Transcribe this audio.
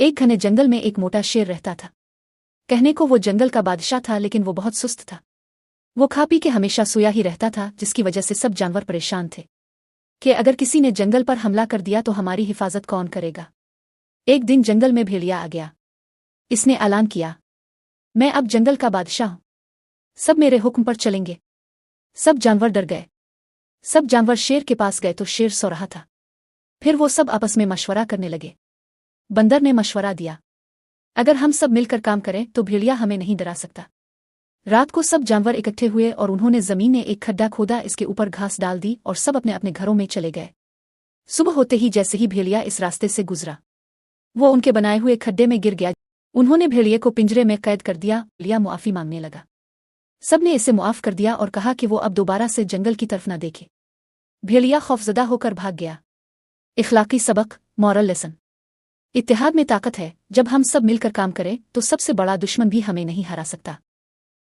एक घने जंगल में एक मोटा शेर रहता था। कहने को वो जंगल का बादशाह था, लेकिन वो बहुत सुस्त था। वो खा पी के हमेशा सोया ही रहता था, जिसकी वजह से सब जानवर परेशान थे कि अगर किसी ने जंगल पर हमला कर दिया तो हमारी हिफाजत कौन करेगा। एक दिन जंगल में भेड़िया आ गया। इसने ऐलान किया, मैं अब जंगल का बादशाह हूं, सब मेरे हुक्म पर चलेंगे। सब जानवर डर गए। सब जानवर शेर के पास गए तो शेर सो रहा था। फिर वो सब आपस में मशवरा करने लगे। बंदर ने मशवरा दिया, अगर हम सब मिलकर काम करें तो भेड़िया हमें नहीं डरा सकता। रात को सब जानवर इकट्ठे हुए और उन्होंने जमीन में एक खड्डा खोदा, इसके ऊपर घास डाल दी और सब अपने अपने घरों में चले गए। सुबह होते ही जैसे ही भेड़िया इस रास्ते से गुजरा, वो उनके बनाए हुए खड्डे में गिर गया। उन्होंने भेड़िए को पिंजरे में कैद कर दिया। भेड़िया मुआफी मांगने लगा। सबने इसे मुआफ कर दिया और कहा कि वो अब दोबारा से जंगल की तरफ न देखे। भेड़िया खौफजदा होकर भाग गया। इखलाकी सबक, मॉरल लेसन। इत्तेहाद में ताकत है। जब हम सब मिलकर काम करें तो सबसे बड़ा दुश्मन भी हमें नहीं हरा सकता।